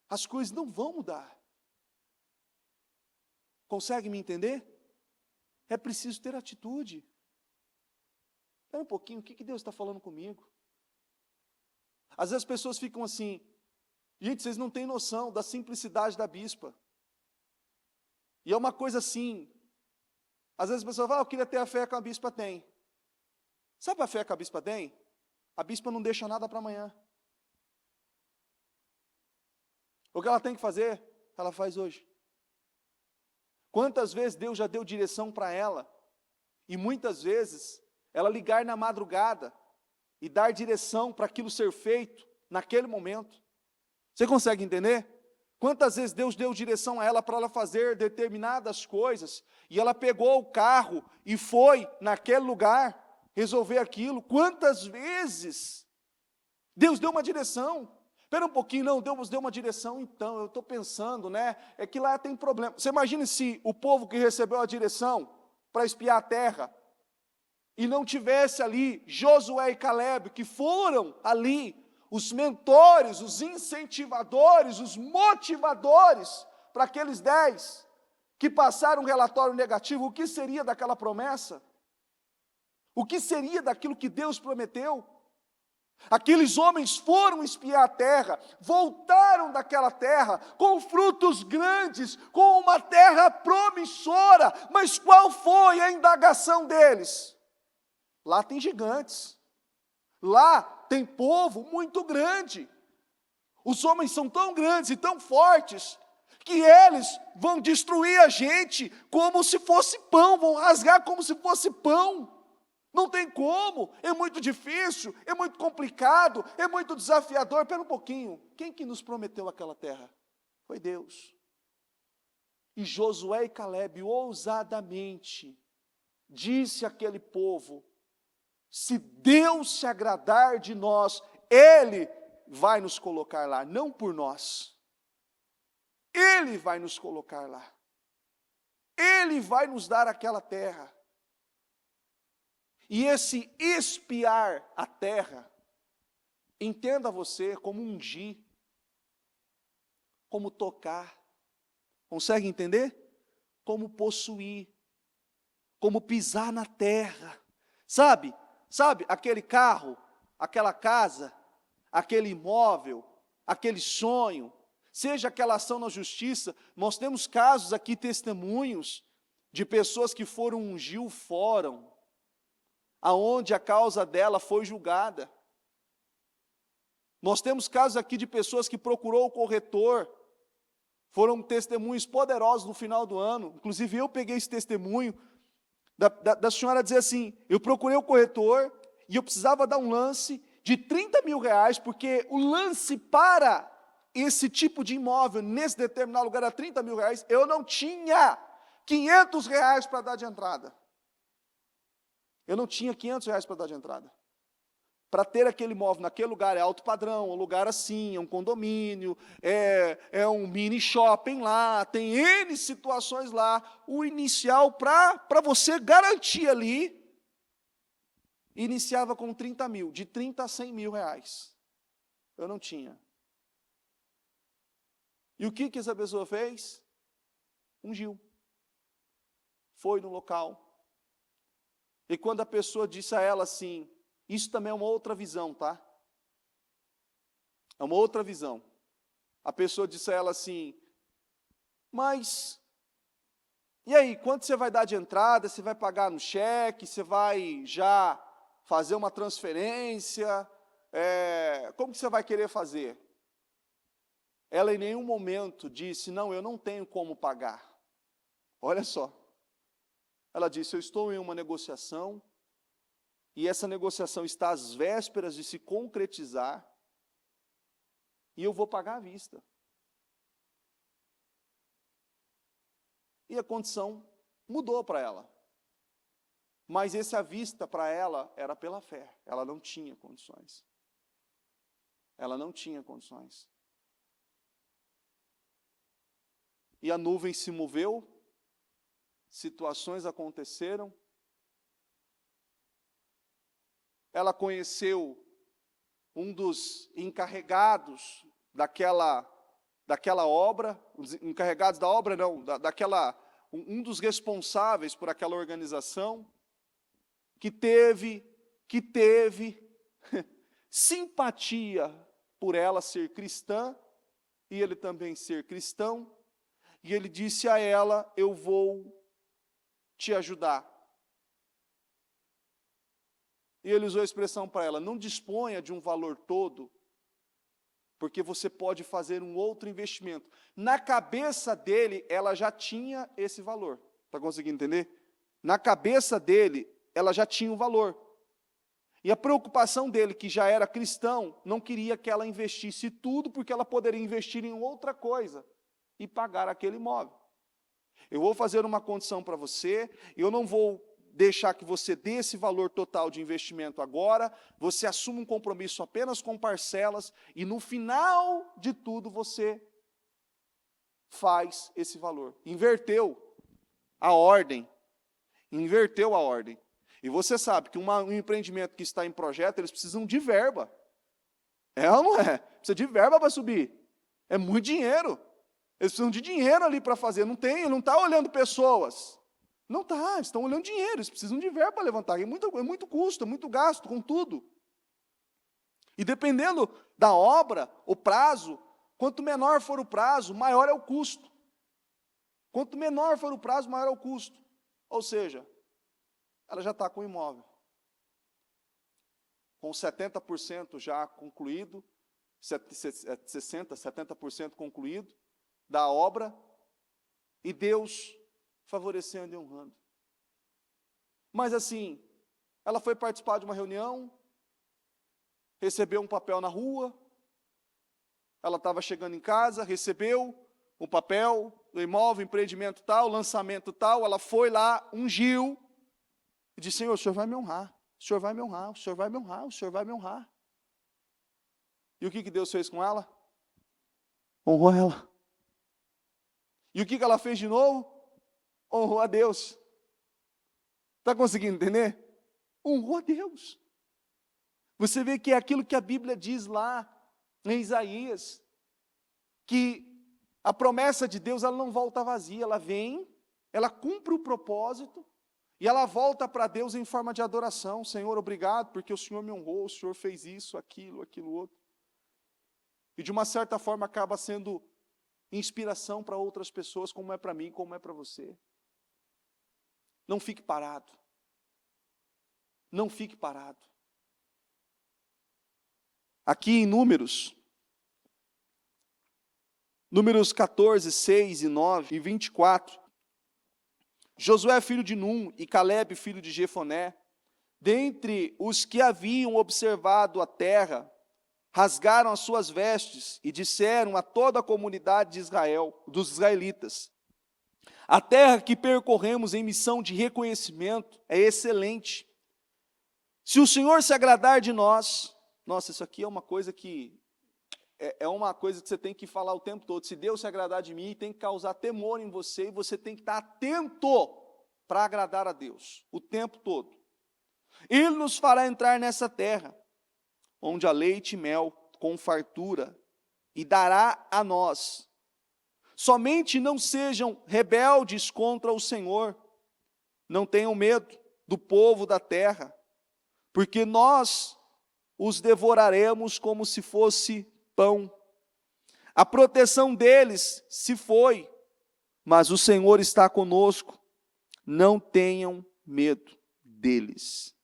As coisas não vão mudar. Consegue me entender? É preciso ter atitude. Espera um pouquinho, o que Deus está falando comigo? Às vezes as pessoas ficam assim, gente, vocês não têm noção da simplicidade da bispa. E é uma coisa assim, às vezes a pessoa fala, eu queria ter a fé que a bispa tem. Sabe a fé que a bispa tem? A bispa não deixa nada para amanhã. O que ela tem que fazer, ela faz hoje. Quantas vezes Deus já deu direção para ela, e muitas vezes ela ligar na madrugada e dar direção para aquilo ser feito naquele momento. Você consegue entender? Quantas vezes Deus deu direção a ela para ela fazer determinadas coisas, e ela pegou o carro e foi naquele lugar resolver aquilo? Quantas vezes Deus deu uma direção? Espera um pouquinho, não, Deus deu uma direção, então, eu estou pensando, né, é que lá tem problema. Você imagina se o povo que recebeu a direção para espiar a terra, e não tivesse ali Josué e Caleb, que foram ali os mentores, os incentivadores, os motivadores para aqueles 10 que passaram um relatório negativo. O que seria daquela promessa? O que seria daquilo que Deus prometeu? Aqueles homens foram espiar a terra, voltaram daquela terra com frutos grandes, com uma terra promissora, mas qual foi a indagação deles? Lá tem gigantes, lá tem povo muito grande, os homens são tão grandes e tão fortes, que eles vão destruir a gente como se fosse pão, vão rasgar como se fosse pão. Não tem como, é muito difícil, é muito complicado, é muito desafiador. Espera um pouquinho, quem que nos prometeu aquela terra? Foi Deus. E Josué e Caleb ousadamente disse àquele povo, se Deus se agradar de nós, Ele vai nos colocar lá, não por nós. Ele vai nos colocar lá. Ele vai nos dar aquela terra. E esse espiar a terra, entenda você como ungir, como tocar. Consegue entender? Como possuir, como pisar na terra. Sabe aquele carro, aquela casa, aquele imóvel, aquele sonho, seja aquela ação na justiça. Nós temos casos aqui, testemunhos, de pessoas que foram ungir o fórum, aonde a causa dela foi julgada. Nós temos casos aqui de pessoas que procurou o corretor, foram testemunhos poderosos no final do ano, inclusive eu peguei esse testemunho, da senhora dizer assim, eu procurei o corretor, e eu precisava dar um lance de 30 mil reais, porque o lance para esse tipo de imóvel, nesse determinado lugar, era 30 mil reais, eu não tinha 500 reais para dar de entrada. Eu não tinha 500 reais para dar de entrada. Para ter aquele imóvel naquele lugar, é alto padrão, um lugar assim, é um condomínio, é um mini shopping lá, tem N situações lá. O inicial, para você garantir ali, iniciava com 30 mil, de 30 a 100 mil reais. Eu não tinha. E o que essa pessoa fez? Ungiu. Foi no local. E quando a pessoa disse a ela assim, isso também é uma outra visão, tá? É uma outra visão. A pessoa disse a ela assim, mas, e aí, quanto você vai dar de entrada? Você vai pagar no cheque? Você vai já fazer uma transferência? Como que você vai querer fazer? Ela em nenhum momento disse, não, eu não tenho como pagar. Olha só. Ela disse, eu estou em uma negociação, e essa negociação está às vésperas de se concretizar, e eu vou pagar à vista. E a condição mudou para ela. Mas esse à vista para ela era pela fé. Ela não tinha condições. Ela não tinha condições. E a nuvem se moveu, situações aconteceram. Ela conheceu um dos encarregados daquela obra, os encarregados da obra não, um dos responsáveis por aquela organização, que teve simpatia por ela ser cristã, e ele também ser cristão, e ele disse a ela, eu vou te ajudar. E ele usou a expressão para ela, não disponha de um valor todo, porque você pode fazer um outro investimento. Na cabeça dele, ela já tinha esse valor. Está conseguindo entender? Na cabeça dele, ela já tinha o valor. E a preocupação dele, que já era cristão, não queria que ela investisse tudo, porque ela poderia investir em outra coisa e pagar aquele imóvel. Eu vou fazer uma condição para você, eu não vou deixar que você dê esse valor total de investimento agora, você assume um compromisso apenas com parcelas, e no final de tudo você faz esse valor. Inverteu a ordem. E você sabe que um empreendimento que está em projeto, eles precisam de verba. É ou não é? Precisa de verba para subir. É muito dinheiro. Eles precisam de dinheiro ali para fazer. Não está olhando pessoas. Não está, eles estão olhando dinheiro, eles precisam de verba para levantar. É muito custo, é muito gasto com tudo. E dependendo da obra, o prazo, quanto menor for o prazo, maior é o custo. Quanto menor for o prazo, maior é o custo. Ou seja, ela já está com o imóvel. Com 70% já concluído, 60%, 70% concluído da obra, e Deus favorecendo e honrando. Mas assim, ela foi participar de uma reunião, recebeu um papel na rua, ela estava chegando em casa, recebeu o papel do imóvel, empreendimento tal, lançamento tal, ela foi lá, ungiu, e disse, Senhor, o Senhor vai me honrar, o Senhor vai me honrar, o Senhor vai me honrar, o Senhor vai me honrar. E o que Deus fez com ela? Honrou ela. E o que ela fez de novo? Honrou a Deus. Está conseguindo entender? Honrou a Deus. Você vê que é aquilo que a Bíblia diz lá em Isaías, que a promessa de Deus ela não volta vazia, ela vem, ela cumpre o propósito, e ela volta para Deus em forma de adoração. Senhor, obrigado, porque o Senhor me honrou, o Senhor fez isso, aquilo outro. E de uma certa forma acaba sendo inspiração para outras pessoas, como é para mim, como é para você. Não fique parado. Não fique parado. Aqui em Números 14, 6 e 9 e 24, Josué filho de Num e Calebe filho de Jefoné, dentre os que haviam observado a terra, rasgaram as suas vestes e disseram a toda a comunidade de Israel, dos israelitas, a terra que percorremos em missão de reconhecimento é excelente. Se o Senhor se agradar de nós, nossa, isso aqui é uma coisa que você tem que falar o tempo todo. Se Deus se agradar de mim, tem que causar temor em você, e você tem que estar atento para agradar a Deus, o tempo todo. Ele nos fará entrar nessa terra, onde há leite e mel com fartura, e dará a nós. Somente não sejam rebeldes contra o Senhor, não tenham medo do povo da terra, porque nós os devoraremos como se fosse pão. A proteção deles se foi, mas o Senhor está conosco. Não tenham medo deles.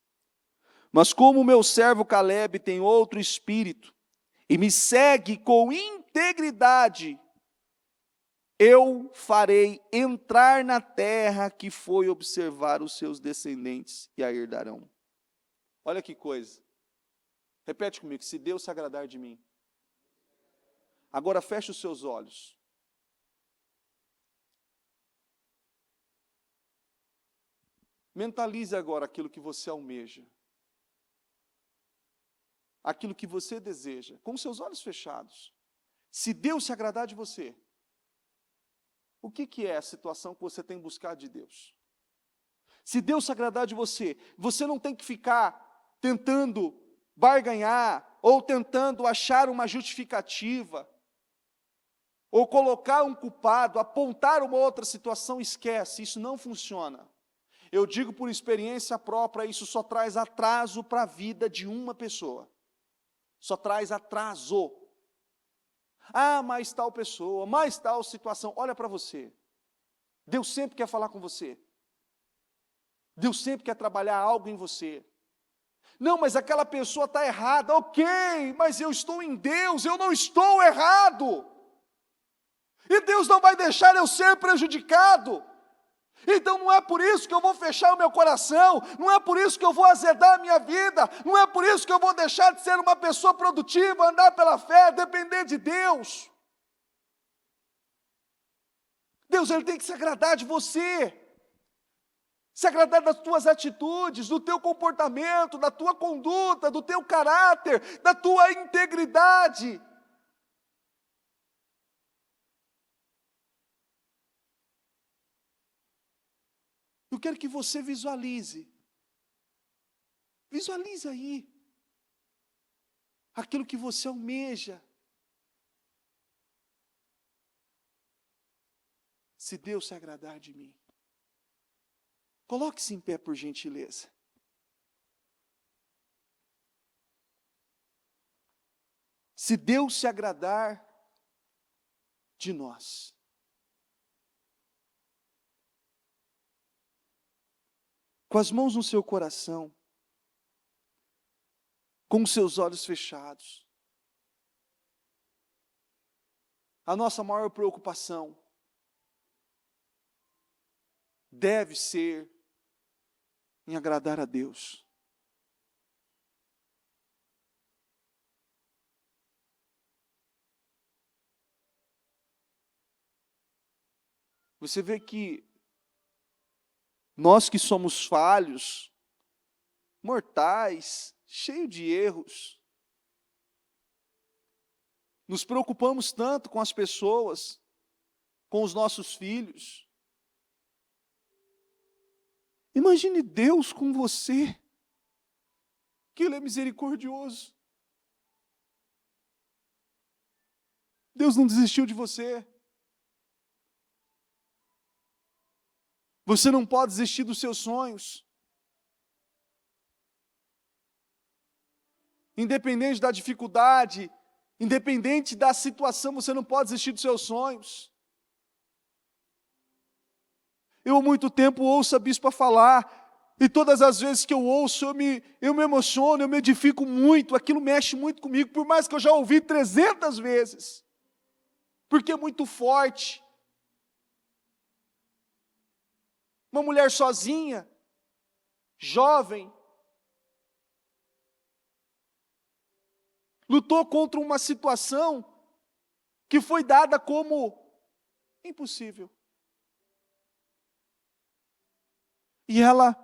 Mas como o meu servo Caleb tem outro espírito e me segue com integridade, eu farei entrar na terra que foi observar os seus descendentes e a herdarão. Olha que coisa. Repete comigo, se Deus se agradar de mim. Agora feche os seus olhos. Mentalize agora aquilo que você almeja. Aquilo que você deseja, com seus olhos fechados. Se Deus se agradar de você, o que é a situação que você tem buscado de Deus? Se Deus se agradar de você, você não tem que ficar tentando barganhar, ou tentando achar uma justificativa, ou colocar um culpado, apontar uma outra situação, esquece, isso não funciona. Eu digo por experiência própria, isso só traz atraso para a vida de uma pessoa. Só traz atraso. Ah, mas tal pessoa, mais tal situação. Olha para você. Deus sempre quer falar com você. Deus sempre quer trabalhar algo em você. Não, mas aquela pessoa está errada. Ok, mas eu estou em Deus, eu não estou errado. E Deus não vai deixar eu ser prejudicado. Então não é por isso que eu vou fechar o meu coração, não é por isso que eu vou azedar a minha vida, não é por isso que eu vou deixar de ser uma pessoa produtiva, andar pela fé, depender de Deus. Deus, Ele tem que se agradar de você, se agradar das tuas atitudes, do teu comportamento, da tua conduta, do teu caráter, da tua integridade. Eu quero que você visualize aí, aquilo que você almeja. Se Deus se agradar de mim. Coloque-se em pé, por gentileza. Se Deus se agradar de nós. Com as mãos no seu coração, com os seus olhos fechados. A nossa maior preocupação deve ser em agradar a Deus. Você vê que nós que somos falhos, mortais, cheios de erros, nos preocupamos tanto com as pessoas, com os nossos filhos. Imagine Deus com você, que Ele é misericordioso. Deus não desistiu de você. Você não pode desistir dos seus sonhos. Independente da dificuldade, independente da situação, você não pode desistir dos seus sonhos. Eu há muito tempo ouço a bispa falar, e todas as vezes que eu ouço, eu me emociono, eu me edifico muito, aquilo mexe muito comigo, por mais que eu já ouvi 300 vezes, porque é muito forte. Uma mulher sozinha, jovem, lutou contra uma situação que foi dada como impossível. E ela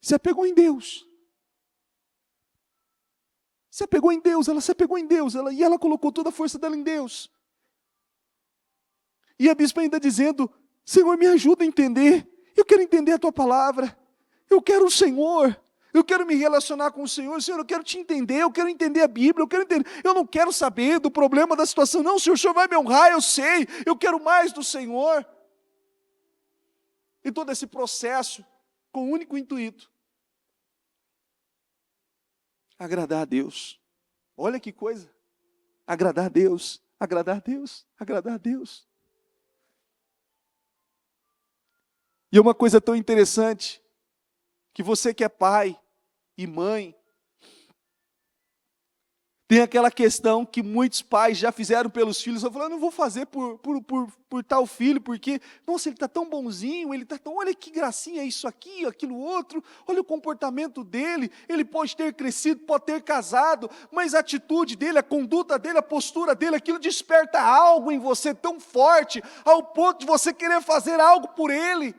se apegou em Deus. Se apegou em Deus, ela se apegou em Deus, e ela colocou toda a força dela em Deus. E a bispa ainda dizendo, Senhor, me ajuda a entender, eu quero entender a Tua palavra, eu quero o Senhor, eu quero me relacionar com o Senhor, Senhor, eu quero Te entender, eu quero entender a Bíblia, eu não quero saber do problema da situação, não, Senhor, o Senhor vai me honrar, eu sei, eu quero mais do Senhor. E todo esse processo, com o único intuito, agradar a Deus. Olha que coisa. agradar a Deus, agradar a Deus, agradar a Deus. E é uma coisa tão interessante, que você que é pai e mãe, tem aquela questão que muitos pais já fizeram pelos filhos, eu falo, eu não vou fazer por tal filho, porque, nossa, ele está tão bonzinho, ele está tão, olha que gracinha isso aqui, aquilo outro, olha o comportamento dele, ele pode ter crescido, pode ter casado, mas a atitude dele, a conduta dele, a postura dele, aquilo desperta algo em você tão forte, ao ponto de você querer fazer algo por ele.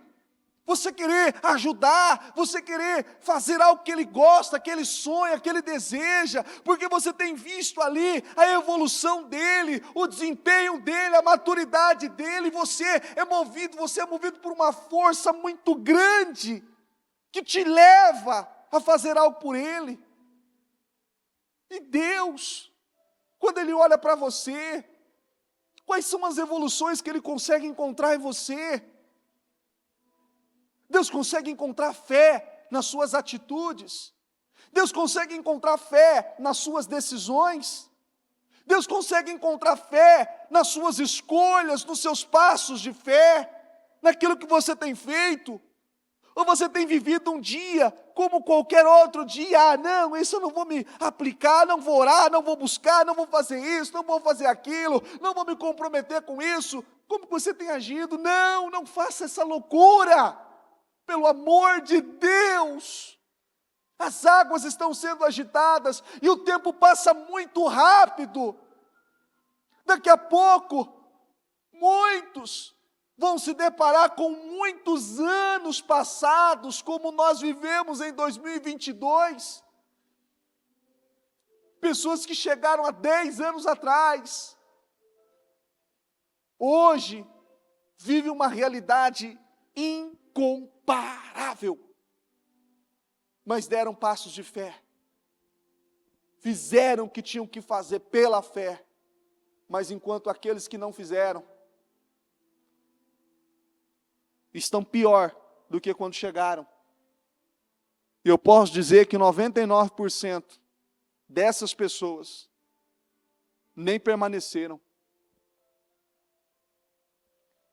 Você querer ajudar, você querer fazer algo que ele gosta, que ele sonha, que ele deseja, porque você tem visto ali a evolução dele, o desempenho dele, a maturidade dele, você é movido por uma força muito grande, que te leva a fazer algo por ele. E Deus, quando Ele olha para você, quais são as evoluções que Ele consegue encontrar em você? Deus consegue encontrar fé nas suas atitudes. Deus consegue encontrar fé nas suas decisões. Deus consegue encontrar fé nas suas escolhas, nos seus passos de fé, naquilo que você tem feito. Ou você tem vivido um dia como qualquer outro dia? Ah, não, isso eu não vou me aplicar, não vou orar, não vou buscar, não vou fazer isso, não vou fazer aquilo, não vou me comprometer com isso. Como que você tem agido? Não, não faça essa loucura. Pelo amor de Deus, as águas estão sendo agitadas e o tempo passa muito rápido. Daqui a pouco, muitos vão se deparar com muitos anos passados, como nós vivemos em 2022. Pessoas que chegaram há 10 anos atrás, hoje, vivem uma realidade incomparável, mas deram passos de fé, fizeram o que tinham que fazer pela fé, mas enquanto aqueles que não fizeram, estão pior do que quando chegaram. Eu posso dizer que 99% dessas pessoas nem permaneceram.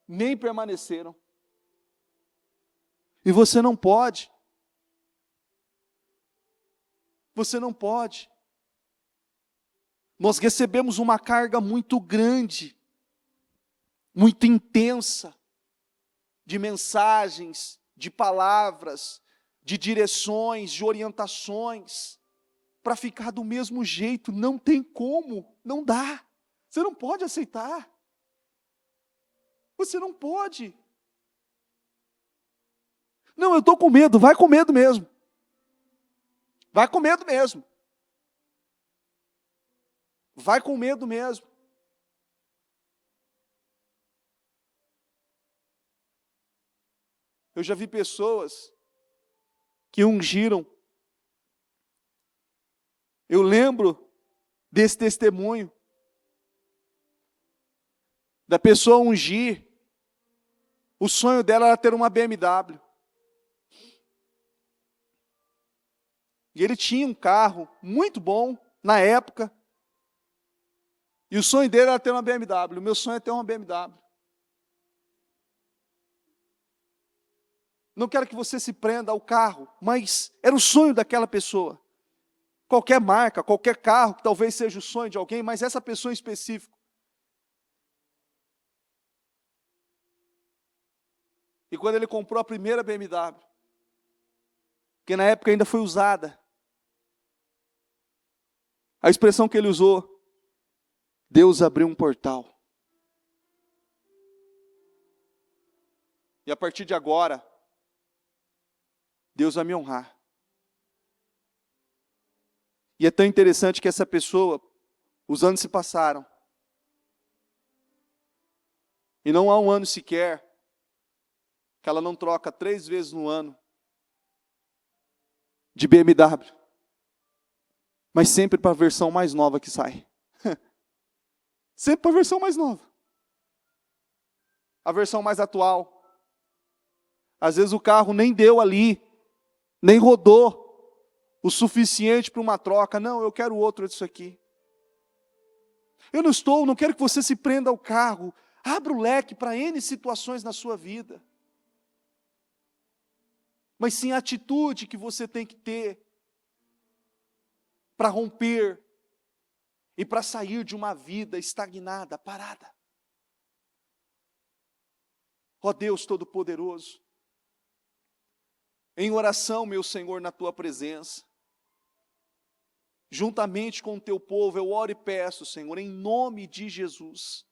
Nem permaneceram. E você não pode. Você não pode. Nós recebemos uma carga muito grande, muito intensa, de mensagens, de palavras, de direções, de orientações, para ficar do mesmo jeito. Não tem como, não dá. Você não pode aceitar. Você não pode. Não, eu estou com medo, vai com medo mesmo. Vai com medo mesmo. Vai com medo mesmo. Eu já vi pessoas que ungiram. Eu lembro desse testemunho. Da pessoa ungir. O sonho dela era ter uma BMW. E ele tinha um carro muito bom na época. E o sonho dele era ter uma BMW. O meu sonho é ter uma BMW. Não quero que você se prenda ao carro, mas era o sonho daquela pessoa. Qualquer marca, qualquer carro, que talvez seja o sonho de alguém, mas essa pessoa em específico. E quando ele comprou a primeira BMW, que na época ainda foi usada, a expressão que ele usou, Deus abriu um portal. E a partir de agora, Deus vai me honrar. E é tão interessante que essa pessoa, os anos se passaram. E não há um ano sequer que ela não troca 3 vezes no ano de BMW. Mas sempre para a versão mais nova que sai. Sempre para a versão mais nova. A versão mais atual. Às vezes o carro nem deu ali, nem rodou o suficiente para uma troca. Não, eu quero outro disso aqui. Eu não quero que você se prenda ao cargo. Abra o leque para N situações na sua vida. Mas sim a atitude que você tem que ter para romper e para sair de uma vida estagnada, parada. Ó Deus Todo-Poderoso, em oração, meu Senhor, na Tua presença, juntamente com o Teu povo, eu oro e peço, Senhor, em nome de Jesus,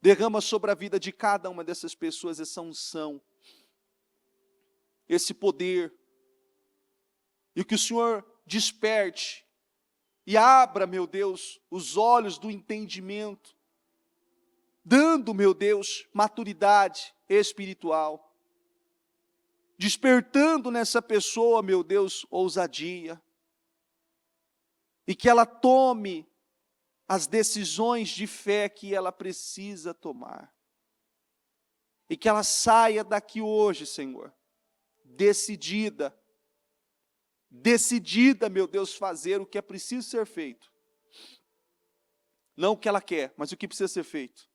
derrama sobre a vida de cada uma dessas pessoas essa unção, esse poder, e que o Senhor desperte e abra, meu Deus, os olhos do entendimento, dando, meu Deus, maturidade espiritual, despertando nessa pessoa, meu Deus, ousadia, e que ela tome as decisões de fé que ela precisa tomar, e que ela saia daqui hoje, Senhor, decidida, meu Deus, fazer o que é preciso ser feito. Não o que ela quer, mas o que precisa ser feito.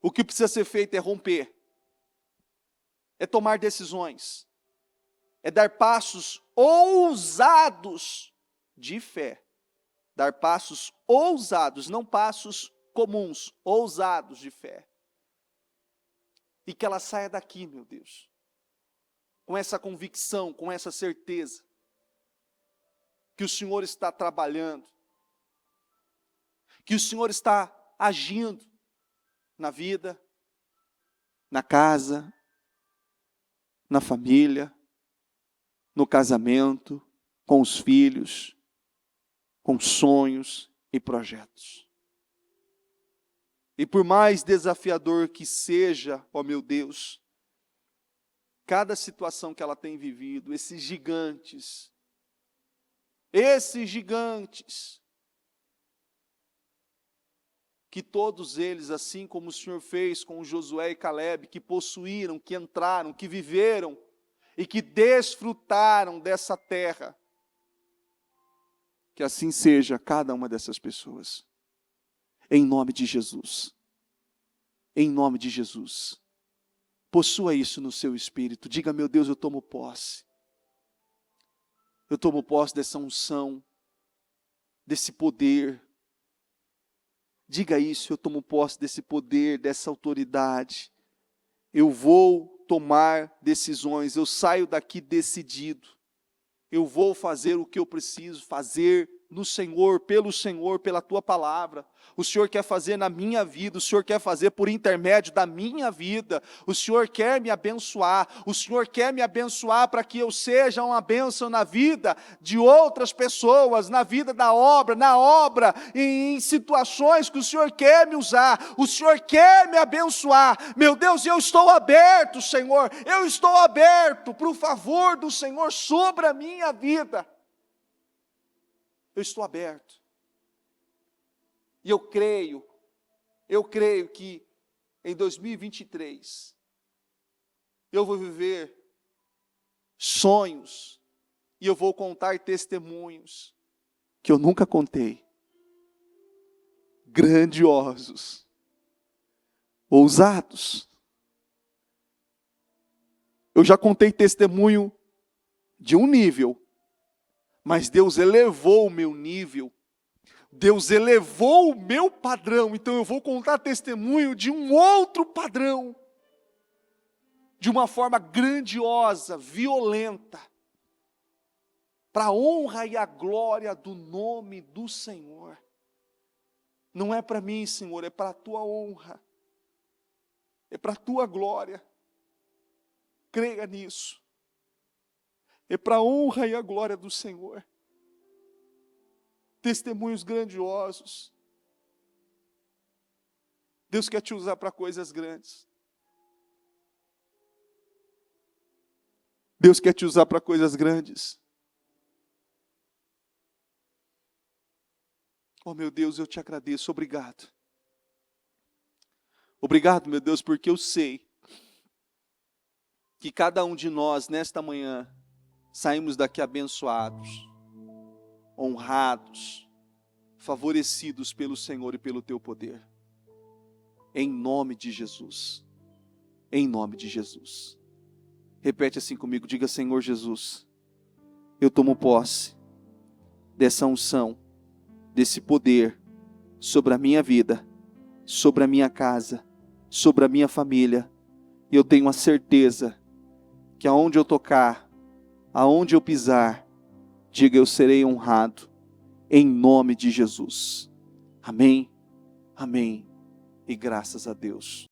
O que precisa ser feito é romper, é tomar decisões, é dar passos ousados de fé. Dar passos ousados, não passos comuns, ousados de fé. E que ela saia daqui, meu Deus, com essa convicção, com essa certeza, que o Senhor está trabalhando, que o Senhor está agindo na vida, na casa, na família, no casamento, com os filhos, com sonhos e projetos. E por mais desafiador que seja, ó meu Deus, cada situação que ela tem vivido, esses gigantes, que todos eles, assim como o Senhor fez com Josué e Calebe, que possuíram, que entraram, que viveram e que desfrutaram dessa terra, que assim seja cada uma dessas pessoas, em nome de Jesus, em nome de Jesus. Possua isso no seu espírito, diga: meu Deus, eu tomo posse dessa unção, desse poder. Diga isso: eu tomo posse desse poder, dessa autoridade. Eu vou tomar decisões, eu saio daqui decidido. Eu vou fazer o que eu preciso fazer no Senhor, pela Tua palavra. O Senhor quer fazer na minha vida, o Senhor quer fazer por intermédio da minha vida. O Senhor quer me abençoar, o Senhor quer me abençoar para que eu seja uma bênção na vida de outras pessoas, na vida da obra, em situações que o Senhor quer me usar. O Senhor quer me abençoar. Meu Deus, eu estou aberto, Senhor, eu estou aberto para o favor do Senhor sobre a minha vida. Eu estou aberto. E eu creio que em 2023, eu vou viver sonhos, e eu vou contar testemunhos que eu nunca contei. Grandiosos, ousados. Eu já contei testemunho de um nível, mas Deus elevou o meu nível, Deus elevou o meu padrão, então eu vou contar testemunho de um outro padrão, de uma forma grandiosa, violenta, para a honra e a glória do nome do Senhor. Não é para mim, Senhor, é para a Tua honra, é para a Tua glória. Creia nisso. É para a honra e a glória do Senhor. Testemunhos grandiosos. Deus quer te usar para coisas grandes. Deus quer te usar para coisas grandes. Oh, meu Deus, eu te agradeço. Obrigado. Obrigado, meu Deus, porque eu sei que cada um de nós, nesta manhã, saímos daqui abençoados, honrados, favorecidos pelo Senhor e pelo teu poder. Em nome de Jesus. Em nome de Jesus. Repete assim comigo, diga: Senhor Jesus, eu tomo posse dessa unção, desse poder sobre a minha vida, sobre a minha casa, sobre a minha família. E eu tenho a certeza que aonde eu tocar, aonde eu pisar, diga: eu serei honrado, em nome de Jesus. Amém, amém e graças a Deus.